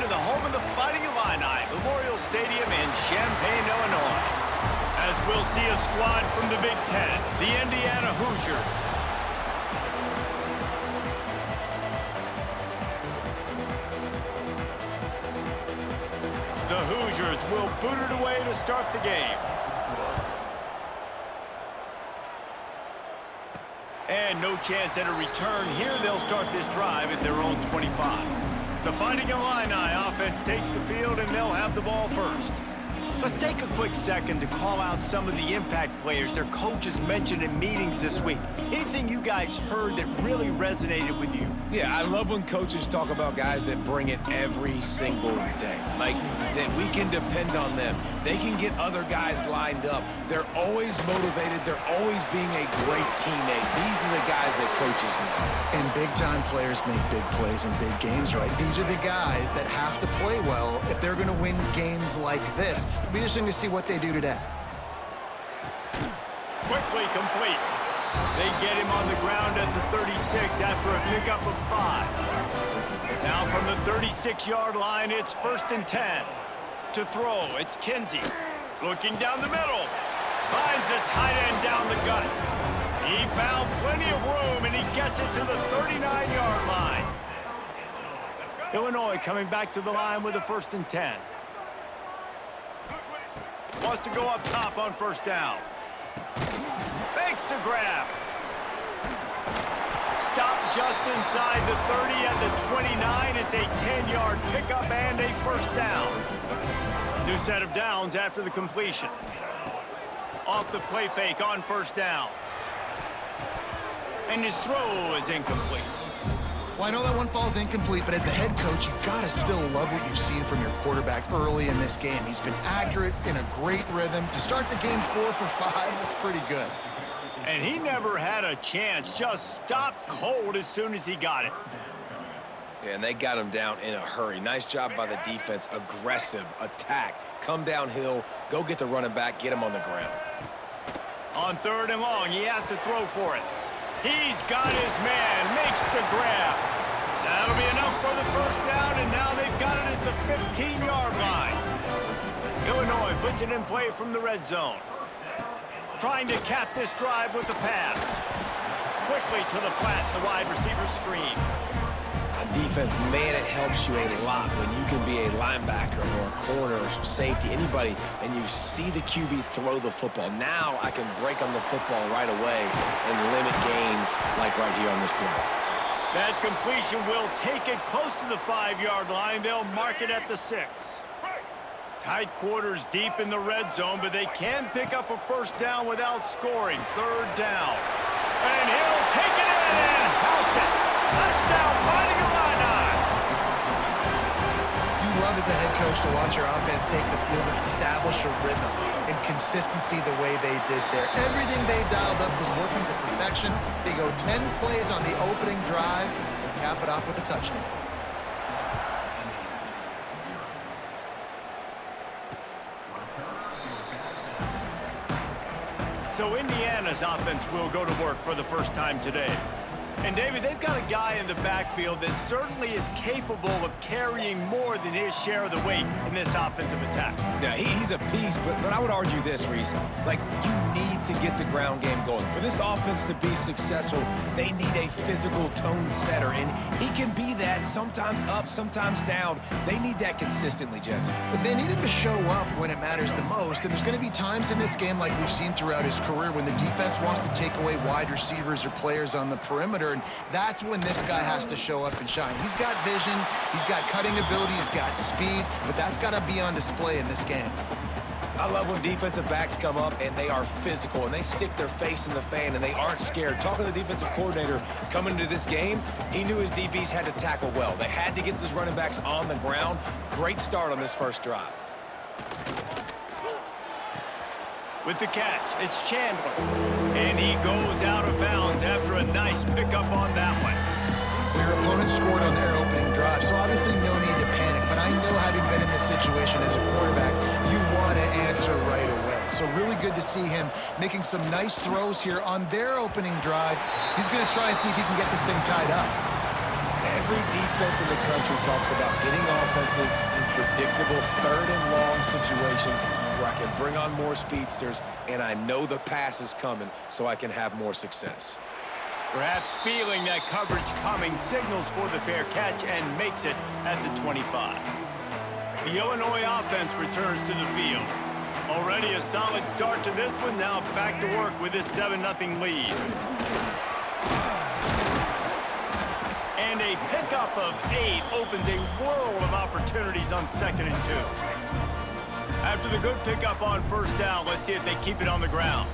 to the home of the Fighting Illini, Memorial Stadium in Champaign, Illinois. As we'll see a squad from the Big Ten, the Indiana Hoosiers. The Hoosiers will boot it away to start the game. And no chance at a return here. They'll start this drive at their own 25. The Fighting Illini offense takes the field, and they'll have the ball first. Let's take a quick second to call out some of the impact players their coaches mentioned in meetings this week. Anything you guys heard that really resonated with you? Yeah, I love when coaches talk about guys that bring it every single day. Like, that we can depend on them. They can get other guys lined up. They're always motivated. They're always being a great teammate. These are the guys that coaches love. And big-time players make big plays in big games, right? These are the guys that have to play well if they're going to win games like this. It'll be interesting to see what they do today. Quickly complete. They get him on the ground at the 36 after a pickup of 5. Now from the 36-yard line, it's 1st and 10. To throw, it's Kinsey. Looking down the middle. Finds a tight end down the gut. He found plenty of room, and he gets it to the 39-yard line. Illinois coming back to the line with a 1st and 10. Wants to go up top on 1st down. Makes the grab. Stop just inside the 30 at the 29. It's a 10-yard pickup and a 1st down. New set of downs after the completion. Off the play fake on 1st down. And his throw is incomplete. Well, I know that one falls incomplete, but as the head coach, you gotta still love what you've seen from your quarterback early in this game. He's been accurate, in a great rhythm. To start the game 4 for 5, that's pretty good. And he never had a chance. Just stopped cold as soon as he got it. Yeah, and they got him down in a hurry. Nice job by the defense. Aggressive attack. Come downhill, go get the running back, get him on the ground. On 3rd and long, he has to throw for it. He's got his man, makes the grab. That'll be enough for the 1st down, and now they've got it at the 15-yard line. Illinois puts it in play from the red zone. Trying to cap this drive with the pass. Quickly to the flat, the wide receiver screen. On defense, man, it helps you a lot when you can be a linebacker or a corner or safety, anybody, and you see the QB throw the football. Now I can break on the football right away and limit gains like right here on this play. That completion will take it close to the 5-yard line. They'll mark it at the 6. Tight quarters deep in the red zone, but they can pick up a 1st down without scoring. 3rd down. And he'll take it in and house it. Touchdown, Fighting Illini. You love as a head coach to watch your offense take the field and establish a rhythm and consistency the way they did there. Everything they dialed up was working to perfection. They go 10 plays on the opening drive and cap it off with a touchdown. So Indiana's offense will go to work for the first time today. And, David, they've got a guy in the backfield that certainly is capable of carrying more than his share of the weight in this offensive attack. Yeah, he's a piece, but I would argue this, Reese. Like, you need to get the ground game going. For this offense to be successful, they need a physical tone setter, and he can be that, sometimes up, sometimes down. They need that consistently, Jesse. But they need him to show up when it matters the most, and there's going to be times in this game like we've seen throughout his career when the defense wants to take away wide receivers or players on the perimeter, and that's when this guy has to show up and shine. He's got vision, he's got cutting ability, he's got speed, but that's got to be on display in this game. I love when defensive backs come up and they are physical and they stick their face in the fan and they aren't scared. Talking to the defensive coordinator coming into this game, he knew his DBs had to tackle well. They had to get those running backs on the ground. Great start on this 1st drive. With the catch, it's Chandler. And he goes out of bounds after a nice pickup on that one. Your opponent scored on their opening drive, so obviously no need to panic. But I know, having been in this situation as a quarterback, you want to answer right away. So really good to see him making some nice throws here on their opening drive. He's going to try and see if he can get this thing tied up. Every defense in the country talks about getting offenses in predictable third and long situations where I can bring on more speedsters and I know the pass is coming so I can have more success. Perhaps feeling that coverage coming, signals for the fair catch and makes it at the 25. The Illinois offense returns to the field. Already a solid start to this one, now back to work with this 7-0 lead. And a pickup of 8 opens a world of opportunities on 2nd and 2. After the good pickup on first down, let's see if they keep it on the ground.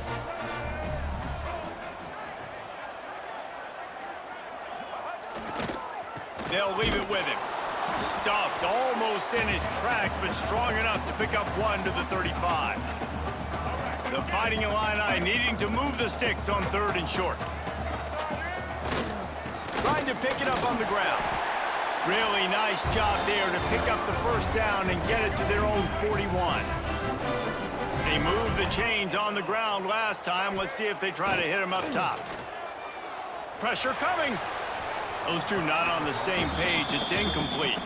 They'll leave it with him. Stuffed almost in his tracks, but strong enough to pick up 1 to the 35. The Fighting Illini needing to move the sticks on 3rd and short. Trying to pick it up on the ground. Really nice job there to pick up the first down and get it to their own 41. They moved the chains on the ground last time. Let's see if they try to hit him up top. Pressure coming. Those two not on the same page. It's incomplete.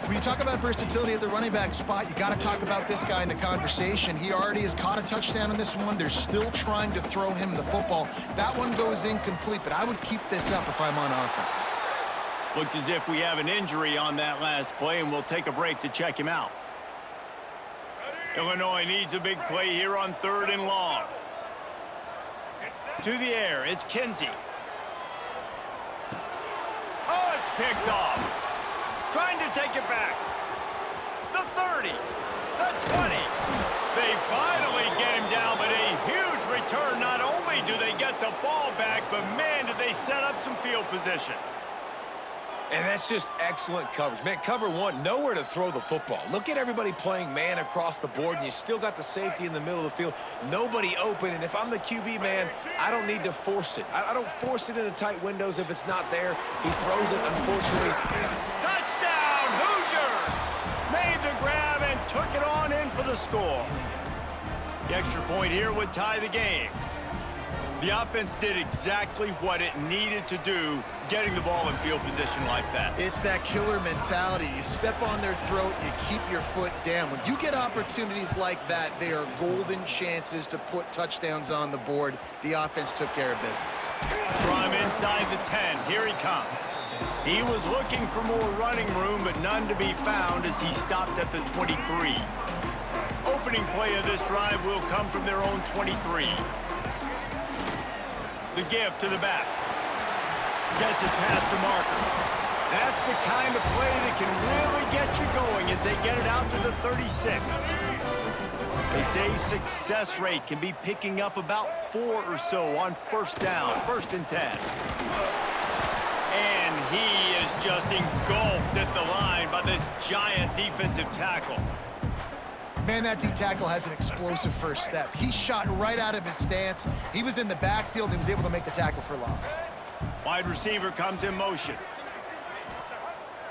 When you talk about versatility at the running back spot, you got to talk about this guy in the conversation. He already has caught a touchdown in this one. They're still trying to throw him the football. That one goes incomplete, but I would keep this up if I'm on offense. Looks as if we have an injury on that last play, and we'll take a break to check him out. Illinois needs a big play here on 3rd and long. To the air, it's Kinsey. Oh, it's picked off. Trying to take it back. The 30, the 20. They finally get him down, but a huge return. Not only do they get the ball back, but man, did they set up some field position. And that's just excellent coverage. Man, cover 1, nowhere to throw the football. Look at everybody playing man across the board, and you still got the safety in the middle of the field. Nobody open, and if I'm the QB, man, I don't need to force it. I don't force it into tight windows if it's not there. He throws it, unfortunately. Touchdown, Hoosiers! Made the grab and took it on in for the score. The extra point here would tie the game. The offense did exactly what it needed to do, getting the ball in field position like that. It's that killer mentality. You step on their throat, you keep your foot down. When you get opportunities like that, they are golden chances to put touchdowns on the board. The offense took care of business. From inside the 10, here he comes. He was looking for more running room, but none to be found as he stopped at the 23. Opening play of this drive will come from their own 23. The give to the back. Gets it past the marker. That's the kind of play that can really get you going as they get it out to the 36. They say success rate can be picking up about 4 or so on first down, 1st and 10. And he is just engulfed at the line by this giant defensive tackle. Man, that D-tackle has an explosive first step. He shot right out of his stance. He was in the backfield. He was able to make the tackle for loss. Wide receiver comes in motion.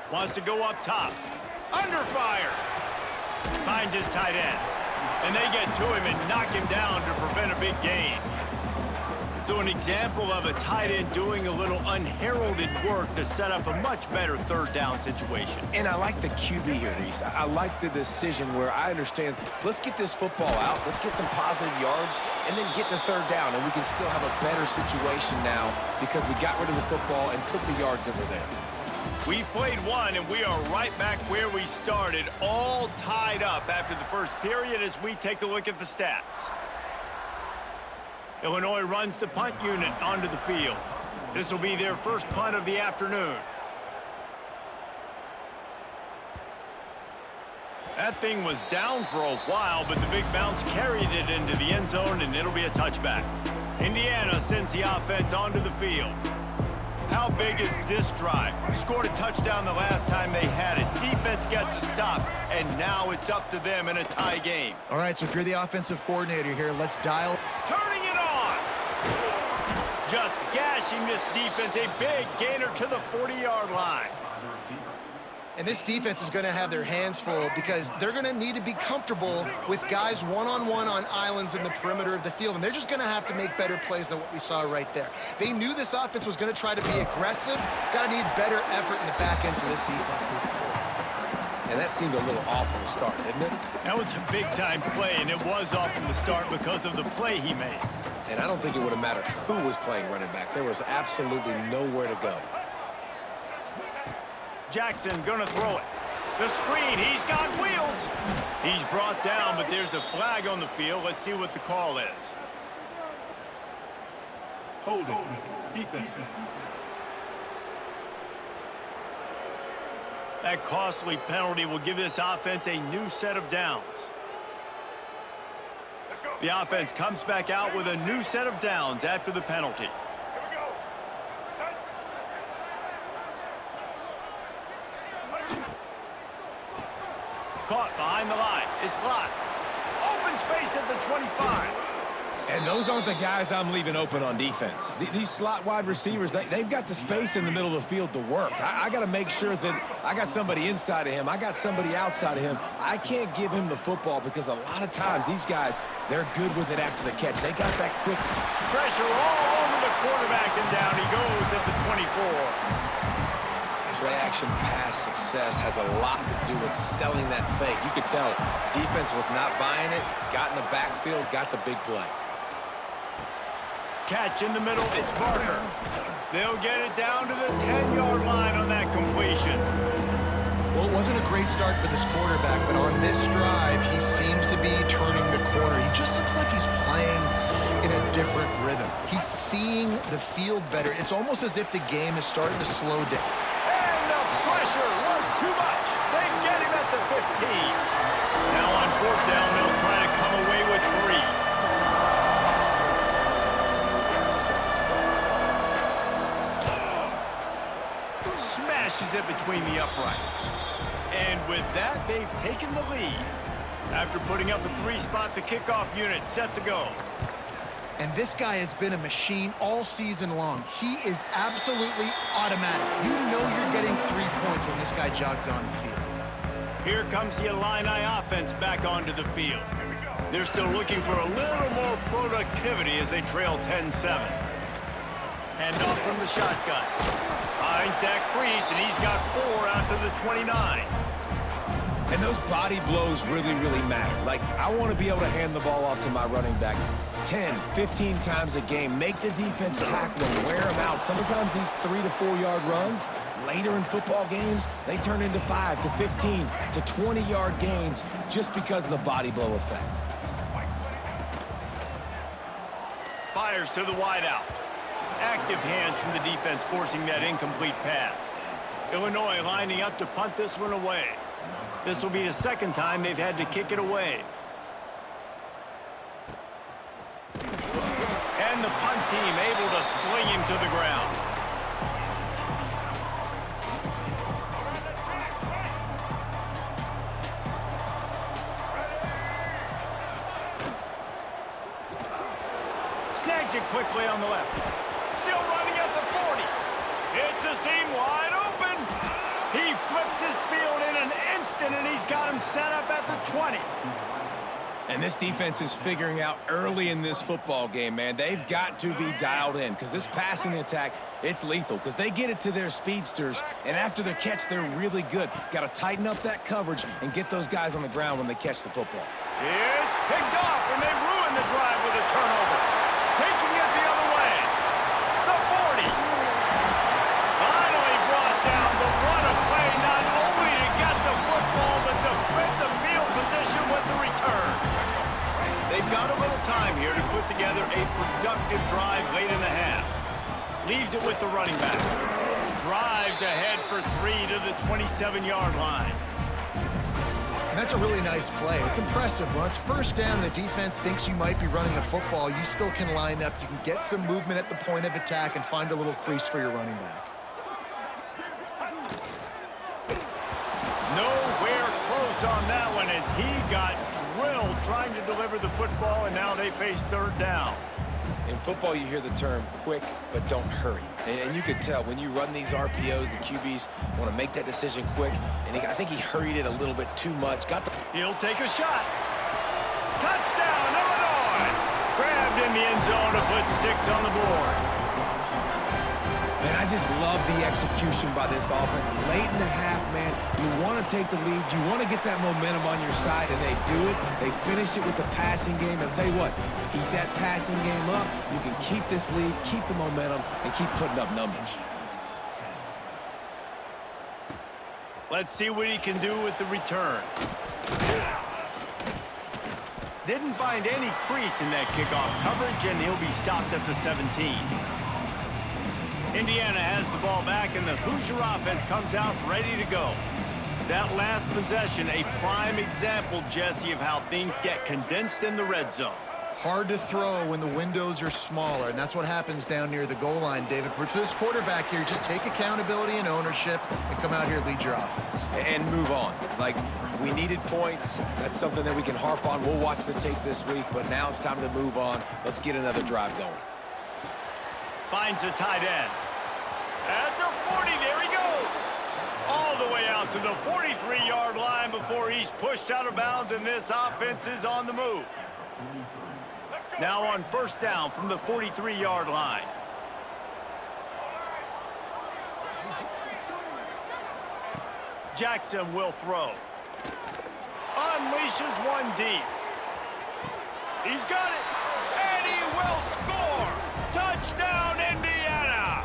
Wants to go up top. Under fire. Finds his tight end. And they get to him and knock him down to prevent a big gain. So an example of a tight end doing a little unheralded work to set up a much better 3rd down situation. And I like the QB here, Reese. I like the decision where I understand, let's get this football out, let's get some positive yards, and then get to 3rd down, and we can still have a better situation now because we got rid of the football and took the yards that were there. We've played one, and we are right back where we started, all tied up after the first period as we take a look at the stats. Illinois runs the punt unit onto the field. This will be their first punt of the afternoon. That thing was down for a while, but the big bounce carried it into the end zone, and it'll be a touchback. Indiana sends the offense onto the field. How big is this drive? Scored a touchdown the last time they had it. Defense gets a stop, and now it's up to them in a tie game. All right, so if you're the offensive coordinator here, let's dial. Turning it on! Just gashing this defense, a big gainer to the 40-yard line. And this defense is going to have their hands full because they're going to need to be comfortable with guys one-on-one on islands in the perimeter of the field, and they're just going to have to make better plays than what we saw right there. They knew this offense was going to try to be aggressive. Got to need better effort in the back end for this defense moving forward. And that seemed a little off from the start, didn't it? That was a big-time play, and it was off from the start because of the play he made. And I don't think it would have mattered who was playing running back. There was absolutely nowhere to go. Jackson gonna throw it. The screen, he's got wheels. He's brought down, but there's a flag on the field. Let's see what the call is. Holding. Defense. That costly penalty will give this offense a new set of downs. The offense comes back out with a new set of downs after the penalty. Caught behind the line. It's blocked. Open space at the 25. And those aren't the guys I'm leaving open on defense. These slot wide receivers, they've got the space in the middle of the field to work. I got to make sure that I got somebody inside of him. I got somebody outside of him. I can't give him the football because a lot of times these guys, they're good with it after the catch. They got that quick. Pressure all over the quarterback, and down he goes at the 24. Play-action pass success has a lot to do with selling that fake. You could tell defense was not buying it, got in the backfield, got the big play. Catch in the middle, it's Barker. They'll get it down to the 10-yard line on that completion. Well, it wasn't a great start for this quarterback, but on this drive, he seems to be turning the corner. He just looks like he's playing in a different rhythm. He's seeing the field better. It's almost as if the game is starting to slow down. And the pressure was too much. They get him at the 15. Now on fourth down, they'll try to come away with 3. Smashes it between the uprights. And with that, they've taken the lead. After putting up a 3-spot, the kickoff unit set to go. And this guy has been a machine all season long. He is absolutely automatic. You know you're getting 3 points when this guy jogs on the field. Here comes the Illini offense back onto the field. They're still looking for a little more productivity as they trail 10-7. Hand off from the shotgun. Finds that crease, and he's got 4 out to the 29. And those body blows really, really matter. Like, I want to be able to hand the ball off to my running back 10, 15 times a game. Make the defense tackle them, wear them out. Sometimes these 3 to 4 yard runs, later in football games, they turn into 5 to 15 to 20-yard gains just because of the body blow effect. Fires to the wideout. Active hands from the defense forcing that incomplete pass. Illinois lining up to punt this one away. This will be the second time they've had to kick it away. And the punt team able to sling him to the ground. Snags it quickly on the left. Still running at the 40. It's a seam wide open. He flips his field in an instant, and he's got him set up at the 20. And this defense is figuring out early in this football game, man. They've got to be dialed in because this passing attack, it's lethal because they get it to their speedsters, and after their catch, they're really good. Got to tighten up that coverage and get those guys on the ground when they catch the football. It's picked off, and they ruin the drive with a turnover. Taking it the other way. The 40. Finally brought down, but what a play, not only to get the football, but to flip the field position with the return. They've got a little time here to put together a productive drive late in the half. Leaves it with the running back. Drives ahead for 3 to the 27-yard line. And that's a really nice play. It's impressive. When it's first down, the defense thinks you might be running a football. You still can line up. You can get some movement at the point of attack and find a little crease for your running back. Nowhere close on that one as he got drilled trying to deliver the football, and now they face third down. In football, you hear the term quick, but don't hurry. And you could tell when you run these RPOs, the QBs want to make that decision quick. And I think he hurried it a little bit too much. He'll take a shot. Touchdown, Illinois! Grabbed in the end zone to put 6 on the board. Man, I just love the execution by this offense. Late in the half, man, you want to take the lead. You want to get that momentum on your side, and they do it. They finish it with the passing game. I'll tell you what, keep that passing game up. You can keep this lead, keep the momentum, and keep putting up numbers. Let's see what he can do with the return. Didn't find any crease in that kickoff coverage, and he'll be stopped at the 17. Indiana has the ball back, and the Hoosier offense comes out ready to go. That last possession, a prime example, Jesse, of how things get condensed in the red zone. Hard to throw when the windows are smaller, and that's what happens down near the goal line, David. But for this quarterback here, just take accountability and ownership and come out here and lead your offense. And move on. Like, we needed points. That's something that we can harp on. We'll watch the tape this week, but now it's time to move on. Let's get another drive going. Finds a tight end. At the 40, there he goes. All the way out to the 43-yard line before he's pushed out of bounds, and this offense is on the move. Now on first down from the 43-yard line. Jackson will throw. Unleashes one deep. He's got it, and he will score. Touchdown, Indiana!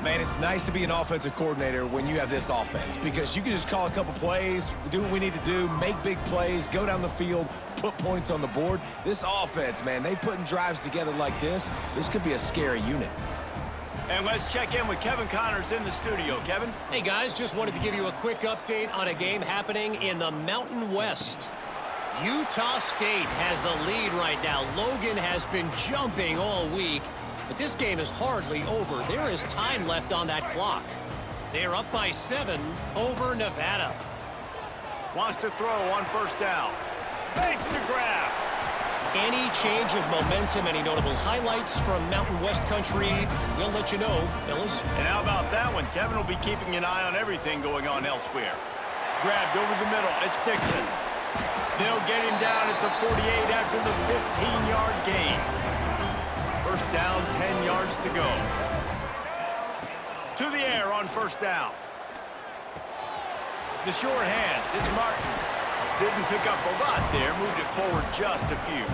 Man, it's nice to be an offensive coordinator when you have this offense because you can just call a couple plays, do what we need to do, make big plays, go down the field, put points on the board. This offense, man, they putting drives together like this. This could be a scary unit. And let's check in with Kevin Connors in the studio. Kevin? Hey, guys, just wanted to give you a quick update on a game happening in the Mountain West. Utah State has the lead right now. Logan has been jumping all week, but this game is hardly over. There is time left on that clock. They're up by 7 over Nevada. Wants to throw on first down. Makes the grab. Any change of momentum, any notable highlights from Mountain West country, we'll let you know, fellas. And how about that one? Kevin will be keeping an eye on everything going on elsewhere. Grabbed over the middle. It's Dixon. They'll get him down at the 48 after the 15-yard gain. First down, 10 yards to go. To the air on first down. The sure hands. It's Martin. Didn't pick up a lot there. Moved it forward just a few.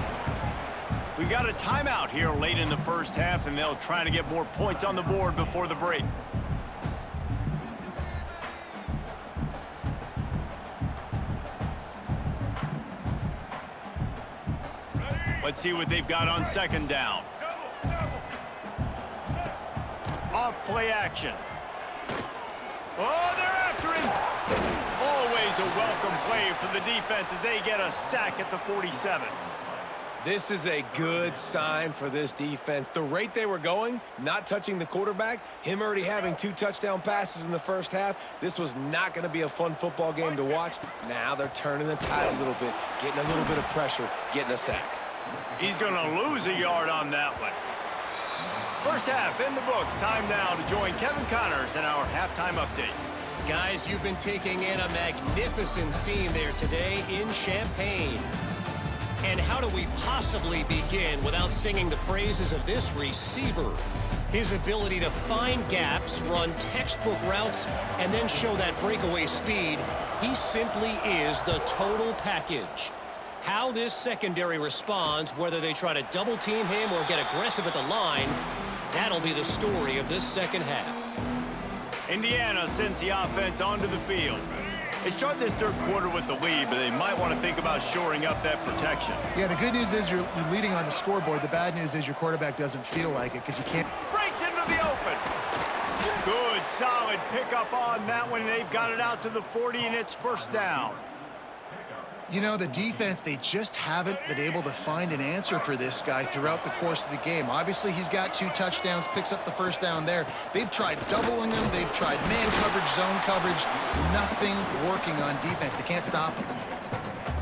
We got a timeout here late in the first half, and they'll try to get more points on the board before the break. Let's see what they've got on second down. Off play action. Oh, they're after him. Always a welcome play for the defense as they get a sack at the 47. This is a good sign for this defense. The rate they were going, not touching the quarterback, him already having 2 touchdown passes in the first half, this was not going to be a fun football game to watch. Now they're turning the tide a little bit, getting a little bit of pressure, getting a sack. He's going to lose a yard on that one. First half in the books. Time now to join Kevin Connors in our halftime update. Guys, you've been taking in a magnificent scene there today in Champaign. And how do we possibly begin without singing the praises of this receiver? His ability to find gaps, run textbook routes, and then show that breakaway speed. He simply is the total package. How this secondary responds, whether they try to double team him or get aggressive at the line, that'll be the story of this second half. Indiana sends the offense onto the field. They start this third quarter with the lead, but they might want to think about shoring up that protection. Yeah, the good news is you're leading on the scoreboard. The bad news is your quarterback doesn't feel like it because you can't. Breaks into the open. Good, solid pickup on that one. They've got it out to the 40, and it's first down. You know, the defense, they just haven't been able to find an answer for this guy throughout the course of the game. Obviously, he's got 2 touchdowns, picks up the first down there. They've tried doubling him. They've tried man coverage, zone coverage. Nothing working on defense. They can't stop him.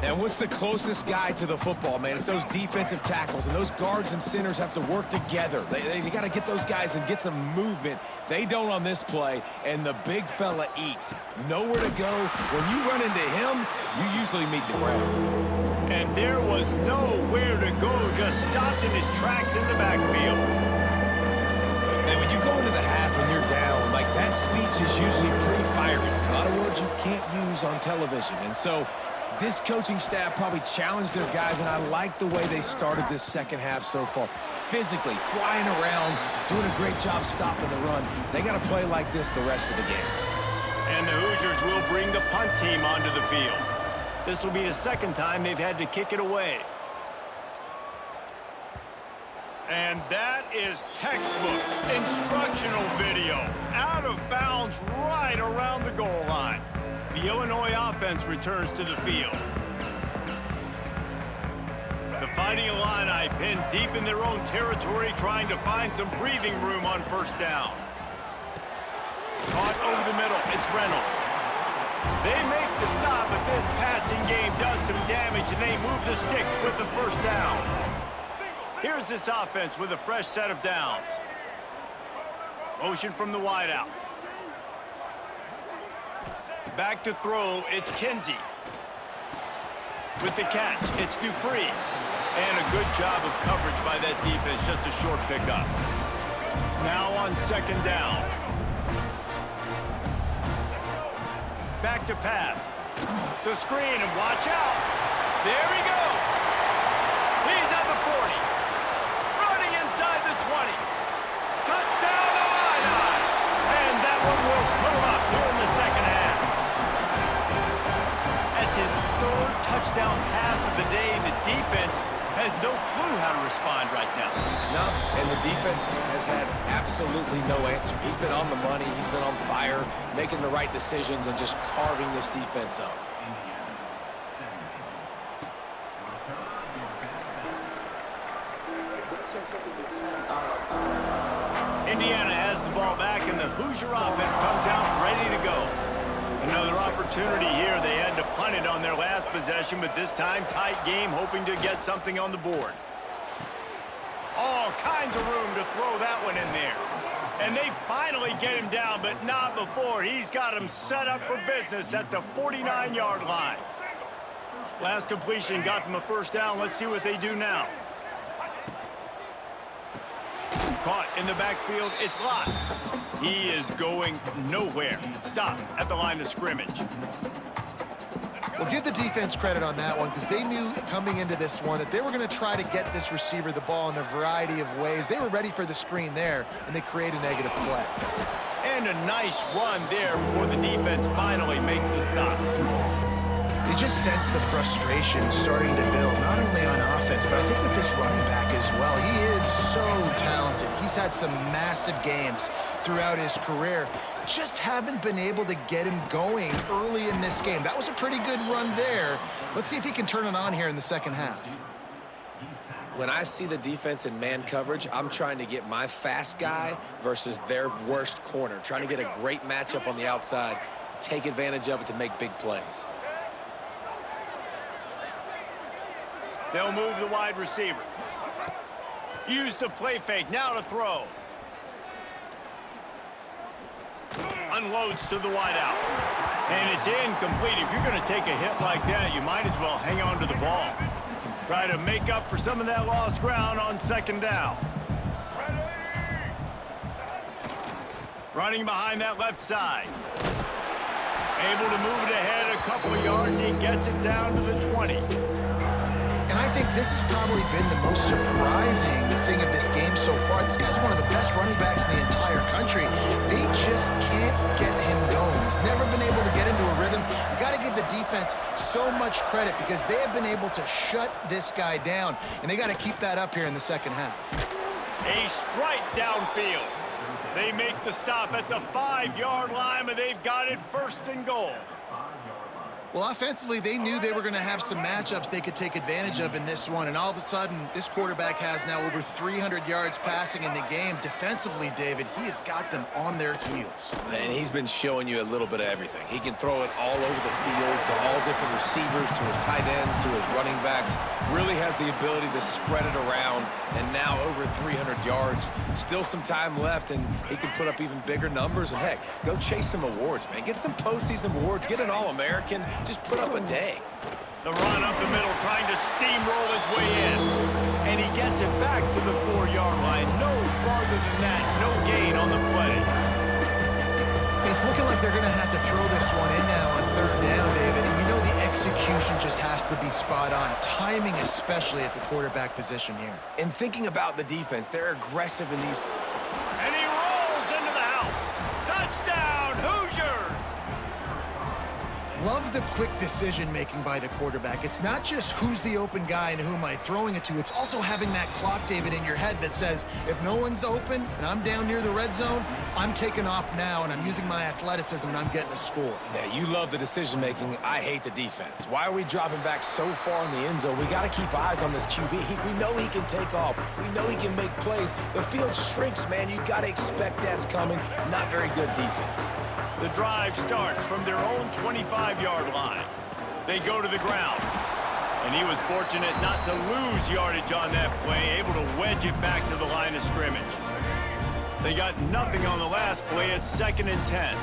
And what's the closest guy to the football, man? It's those defensive tackles, and those guards and centers have to work together. They got to get those guys and get some movement. They don't on this play, and the big fella eats. Nowhere to go. When you run into him, you usually meet the ground. And there was nowhere to go, just stopped in his tracks in the backfield. And when you go into the half and you're down, like, that speech is usually pretty fiery. A lot of words you can't use on television. And so this coaching staff probably challenged their guys, and I like the way they started this second half so far. Physically, flying around, doing a great job stopping the run. They got to play like this the rest of the game. And the Hoosiers will bring the punt team onto the field. This will be the second time they've had to kick it away. And that is textbook instructional video. Out of bounds right around the goal line. The Illinois offense returns to the field. The Fighting Illini pinned deep in their own territory, trying to find some breathing room on first down. Caught over the middle, it's Reynolds. They make the stop, but this passing game does some damage, and they move the sticks with the first down. Here's this offense with a fresh set of downs. Motion from the wideout. Back to throw, it's Kinsey. With the catch, it's Dupree. And a good job of coverage by that defense, just a short pickup. Now on second down. Back to pass. The screen, and watch out. There he goes. He's at the 40. Running inside the 20. Touchdown, Illini. And that one will put him up here in the second half. That's his third touchdown pass of the day. The defense has no clue how to respond right now. No, and the defense has had absolutely no answer. He's been on the money. He's been on fire, making the right decisions and just carving this defense up. Indiana has the ball back, and the Hoosier offense comes out ready to go. Another opportunity here. They had to punt it on their last possession, but this time tight game, hoping to get something on the board. All kinds of room to throw that one in there. And they finally get him down, but not before. He's got him set up for business at the 49-yard line. Last completion got them a first down. Let's see what they do now. Caught in the backfield, it's Lott. He is going nowhere. Stop at the line of scrimmage. Well, give the defense credit on that one, because they knew coming into this one that they were going to try to get this receiver the ball in a variety of ways. They were ready for the screen there, and they create a negative play. And a nice run there before the defense finally makes the stop. They just sense the frustration starting to build, not only on offense, but I think with this running back as well. He is so talented. He's had some massive games throughout his career. Just haven't been able to get him going early in this game. That was a pretty good run there. Let's see if he can turn it on here in the second half. When I see the defense in man coverage, I'm trying to get my fast guy versus their worst corner, trying to get a great matchup on the outside, take advantage of it to make big plays. They'll move the wide receiver. Use the play fake, now to throw. Unloads to the wideout. And it's incomplete. If you're going to take a hit like that, you might as well hang on to the ball. Try to make up for some of that lost ground on second down. Running behind that left side. Able to move it ahead a couple of yards. He gets it down to the 20. And I think this has probably been the most surprising thing of this game so far. This guy's one of the best running backs in the entire country. They just can't get him going. He's never been able to get into a rhythm. You got to give the defense so much credit, because they have been able to shut this guy down, and they got to keep that up here in the second half. A strike downfield. They make the stop at the 5-yard line, but they've got it first and goal. Well, offensively, they knew they were going to have some matchups they could take advantage of in this one, and all of a sudden, this quarterback has now over 300 yards passing in the game. Defensively, David, he has got them on their heels. And he's been showing you a little bit of everything. He can throw it all over the field to all different receivers, to his tight ends, to his running backs. Really has the ability to spread it around, and now over 300 yards. Still some time left, and he can put up even bigger numbers. And, heck, go chase some awards, man. Get some postseason awards. Get an All-American. Just put up a day. The run up the middle, trying to steamroll his way in. And he gets it back to the 4-yard line. No farther than that. No gain on the play. It's looking like they're going to have to throw this one in now on third down, David. And you know the execution just has to be spot on. Timing especially at the quarterback position here. And thinking about the defense, they're aggressive in these. And he rolls into the house. Touchdown, Hoosiers! Love the quick decision-making by the quarterback. It's not just who's the open guy and who am I throwing it to. It's also having that clock, David, in your head that says, if no one's open and I'm down near the red zone, I'm taking off now and I'm using my athleticism and I'm getting a score. Yeah, you love the decision-making. I hate the defense. Why are we dropping back so far in the end zone? We got to keep eyes on this QB. We know he can take off. We know he can make plays. The field shrinks, man. You got to expect that's coming. Not very good defense. The drive starts from their own 25-yard line. They go to the ground. And he was fortunate not to lose yardage on that play, able to wedge it back to the line of scrimmage. They got nothing on the last play. It's 2nd and 10.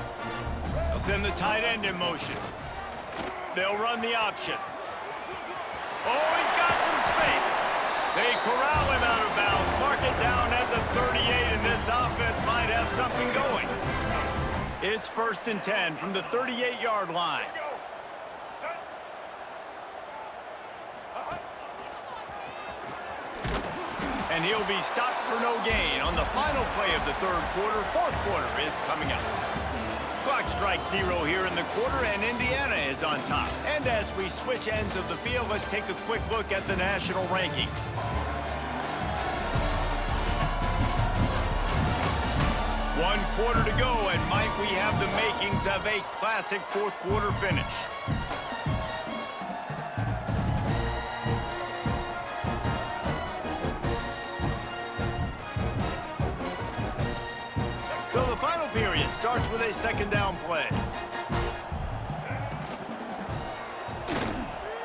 They'll send the tight end in motion. They'll run the option. Oh, he's got some space. They corral him out of bounds, mark it down at the 38, and this offense might have something going. It's 1st and 10 from the 38-yard line. And he'll be stopped for no gain on the final play of the third quarter. Fourth quarter is coming up. Clock strikes 0 here in the quarter, and Indiana is on top. And as we switch ends of the field, let's take a quick look at the national rankings. One quarter to go, and might we have the makings of a classic fourth quarter finish. So the final period starts with a 2nd down play.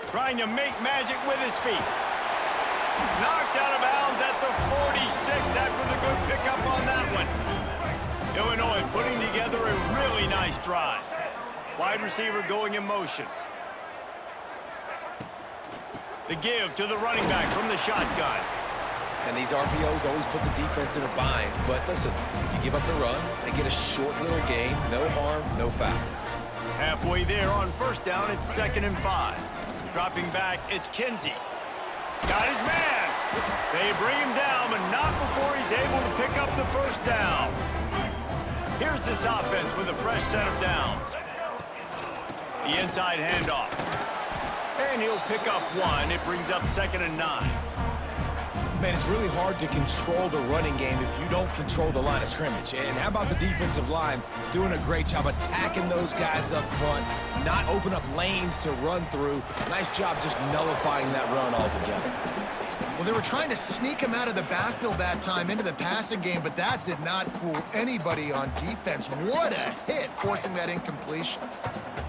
Trying to make magic with his feet. Knocked out of bounds at the 46 after the good pickup on that one. Illinois putting together a really nice drive. Wide receiver going in motion. The give to the running back from the shotgun. And these RPOs always put the defense in a bind. But listen, you give up the run, they get a short little gain, no harm, no foul. Halfway there on 1st down, it's 2nd and 5. Dropping back, it's Kinsey. Got his man. They bring him down, but not before he's able to pick up the 1st down. Here's this offense with a fresh set of downs. The inside handoff. And he'll pick up 1. It brings up 2nd and 9. Man, it's really hard to control the running game if you don't control the line of scrimmage. And how about the defensive line doing a great job attacking those guys up front, not open up lanes to run through. Nice job just nullifying that run altogether. Well, they were trying to sneak him out of the backfield that time into the passing game, but that did not fool anybody on defense. What a hit, forcing that incompletion.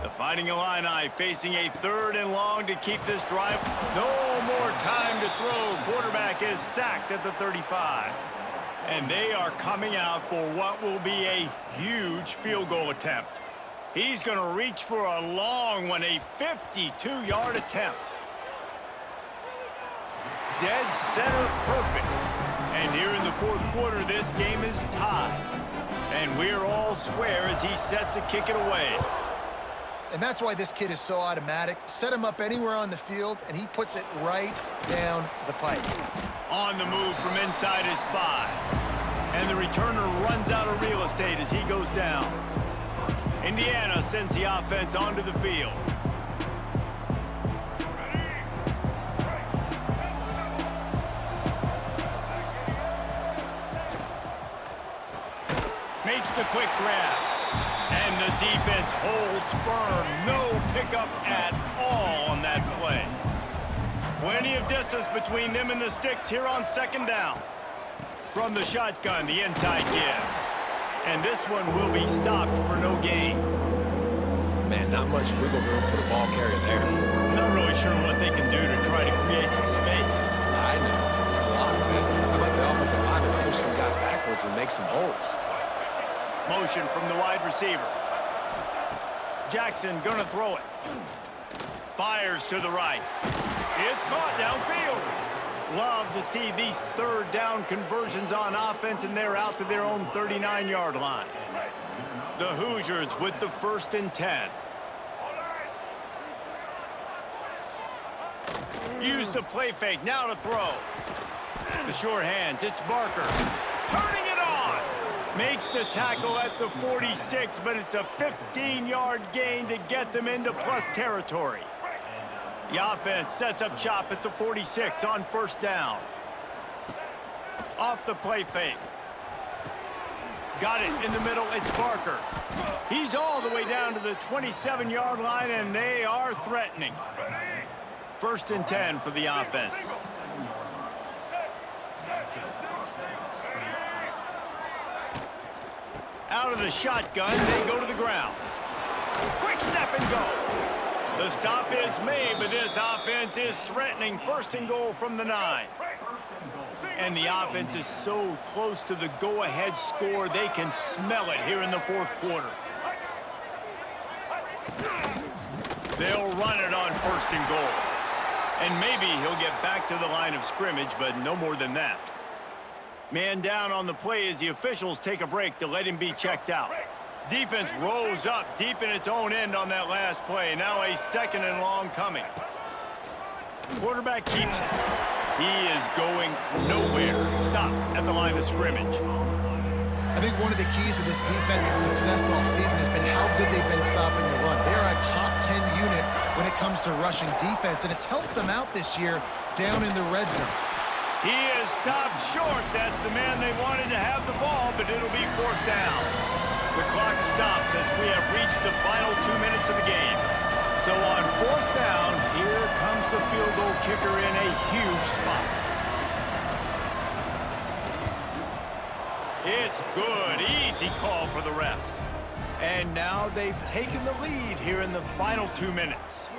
The Fighting Illini facing a 3rd and long to keep this drive. No more time to throw. Quarterback is sacked at the 35. And they are coming out for what will be a huge field goal attempt. He's going to reach for a long one, a 52-yard attempt. Dead center perfect. And here in the fourth quarter, this game is tied. And we're all square as he's set to kick it away. And that's why this kid is so automatic. Set him up anywhere on the field, and he puts it right down the pipe. On the move from inside his 5. And the returner runs out of real estate as he goes down. Indiana sends the offense onto the field. Makes the quick grab. And And the defense holds firm. No pickup at all on that play. Plenty of distance between them and the sticks here on second down. From the shotgun, the inside give. And this one will be stopped for no gain. Man, not much wiggle room for the ball carrier there. Not really sure what they can do to try to create some space. I know. A lot better. How about the offensive lineman push some guy backwards and make some holes? Motion from the wide receiver. Jackson gonna throw it. Fires to the right. It's caught downfield. Love to see these third down conversions on offense, and they're out to their own 39-yard line. The Hoosiers with the 1st and 10. Use the play fake, now to throw. The sure hands, it's Barker. Turning it on! Makes the tackle at the 46, but it's a 15-yard gain to get them into plus territory. The offense sets up shop at the 46 on 1st down. Off the play fake. Got it in the middle, it's Barker. He's all the way down to the 27-yard line, and they are threatening. 1st and 10 for the offense. Out of the shotgun, they go to the ground. Quick step and go. The stop is made, but this offense is threatening. 1st and goal from the 9. And the offense is so close to the go-ahead score, they can smell it here in the 4th quarter. They'll run it on 1st and goal. And maybe he'll get back to the line of scrimmage, but no more than that. Man down on the play as the officials take a break to let him be checked out. Defense rolls up deep in its own end on that last play. Now a 2nd and long coming. Quarterback keeps it. He is going nowhere. Stop at the line of scrimmage. I think one of the keys to this defense's success all season has been how good they've been stopping the run. They're a top 10 unit when it comes to rushing defense, and it's helped them out this year down in the red zone. He is stopped short. That's the man they wanted to have the ball, but it'll be 4th down. The clock stops as we have reached the final 2 minutes of the game. So on 4th down, here comes the field goal kicker in a huge spot. It's good. Easy call for the refs. And now they've taken the lead here in the final 2 minutes.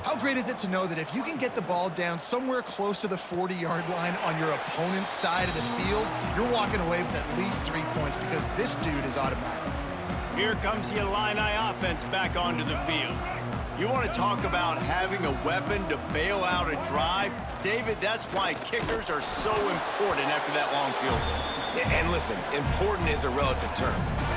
How great is it to know that if you can get the ball down somewhere close to the 40-yard line on your opponent's side of the field, you're walking away with at least 3 points because this dude is automatic. Here comes the Illini offense back onto the field. You want to talk about having a weapon to bail out a drive? David, that's why kickers are so important after that long field goal. And listen, important is a relative term.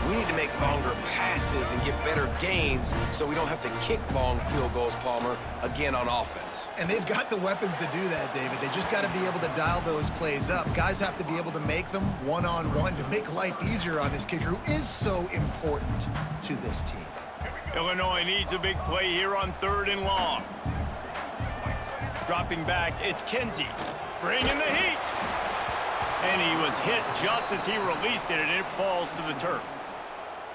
We need to make longer passes and get better gains so we don't have to kick long field goals, Palmer, again on offense. And they've got the weapons to do that, David. They just got to be able to dial those plays up. Guys have to be able to make them one-on-one to make life easier on this kicker who is so important to this team. Illinois needs a big play here on 3rd and long. Dropping back, it's Kinsey. Bringing the heat. And he was hit just as he released it, and it falls to the turf.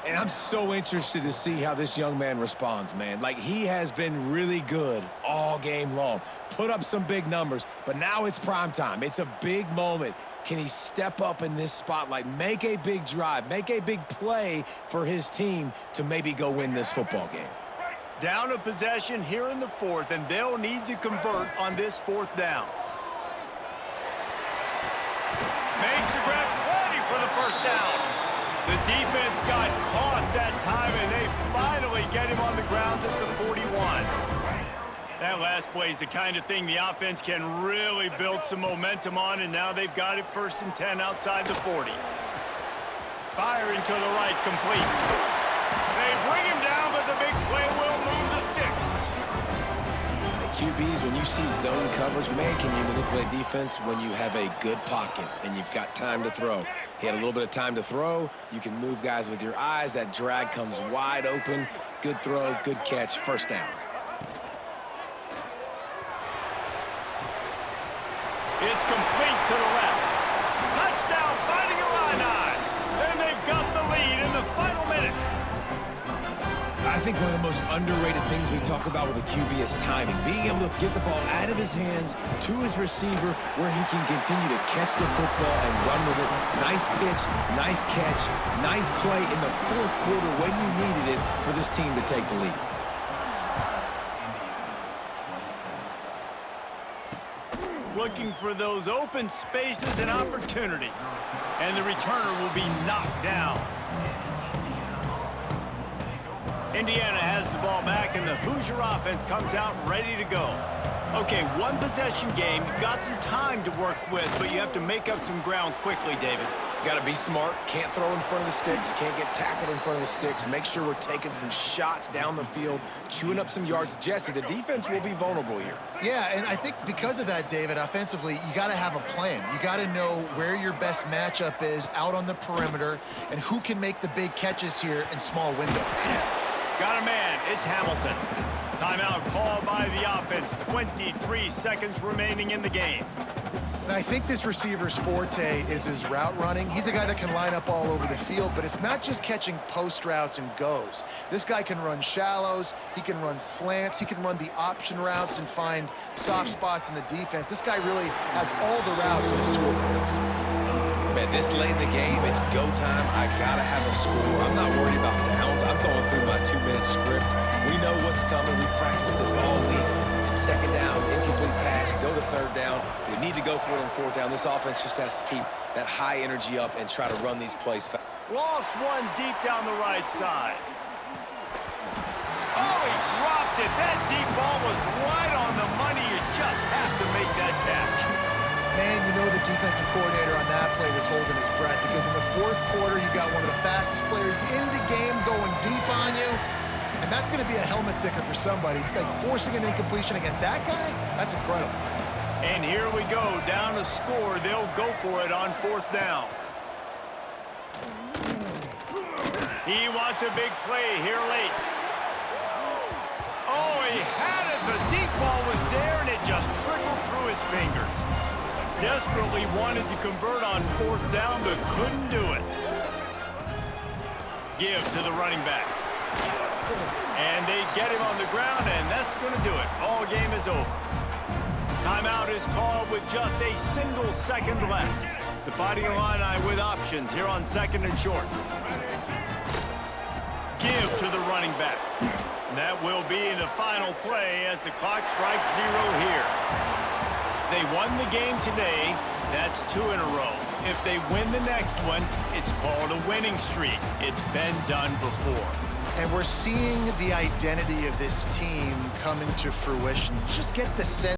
And I'm so interested to see how this young man responds, man. Like, he has been really good all game long. Put up some big numbers, but now it's prime time. It's a big moment. Can he step up in this spotlight, make a big drive, make a big play for his team to maybe go win this football game? Down a possession here in the 4th, and they'll need to convert on this 4th down. Makes the grab plenty for the 1st down. The defense got caught that time, and they finally get him on the ground at the 41. That last play is the kind of thing the offense can really build some momentum on, and now they've got it 1st and 10 outside the 40. Firing to the right, complete. They bring him down, but the big play will move the sticks. QBs, when you see zone coverage, man, can you manipulate defense when you have a good pocket and you've got time to throw? He had a little bit of time to throw. You can move guys with your eyes. That drag comes wide open. Good throw, good catch, 1st down. It's complete to the left. Touchdown, Fighting Illini. And they've got the lead in the final minute. I think one of the most underrated things we talk about with a QB is timing. Being able to get the ball out of his hands to his receiver where he can continue to catch the football and run with it. Nice pitch, nice catch, nice play in the fourth quarter when you needed it for this team to take the lead. Looking for those open spaces and opportunity. And the returner will be knocked down. Indiana has the ball back, and the Hoosier offense comes out ready to go. Okay, one possession game. You've got some time to work with, but you have to make up some ground quickly, David. Got to be smart. Can't throw in front of the sticks. Can't get tackled in front of the sticks. Make sure we're taking some shots down the field, chewing up some yards. Jesse, the defense will be vulnerable here. Yeah, and I think because of that, David, offensively, you got to have a plan. You got to know where your best matchup is out on the perimeter and who can make the big catches here in small windows. Got a man. It's Hamilton. Timeout called by the offense. 23 seconds remaining in the game. And I think this receiver's forte is his route running. He's a guy that can line up all over the field, but it's not just catching post routes and goes. This guy can run shallows, he can run slants, he can run the option routes and find soft spots in the defense. This guy really has all the routes in his toolbox. Man, this late in the game, it's go time. I gotta have a score. I'm not worried about downs. I'm going through my 2-minute script. We know what's coming. We practice this all week. It's second down, incomplete pass, go to third down. If we need to go for it on fourth down, this offense just has to keep that high energy up and try to run these plays fast. Lost one deep down the right side. Oh, he dropped it. That deep ball was right on the money. You just have to make that catch. Man, you know the defensive coordinator on that play was holding his breath because in the fourth quarter, you got one of the fastest players in the game going deep on you. And that's going to be a helmet sticker for somebody. Like, forcing an incompletion against that guy, that's incredible. And here we go, down to score. They'll go for it on fourth down. He wants a big play here late. Oh, he had it. The deep ball was there, and it just trickled through his fingers. Desperately wanted to convert on fourth down, but couldn't do it. Give to the running back. And they get him on the ground, and that's going to do it. Ball game is over. Timeout is called with just a single second left. The Fighting Illini with options here on second and short. Give to the running back. That will be the final play as the clock strikes 0 here. They won the game today. That's 2 in a row. If they win the next one, it's called a winning streak. It's been done before. And we're seeing the identity of this team coming to fruition. You just get the sense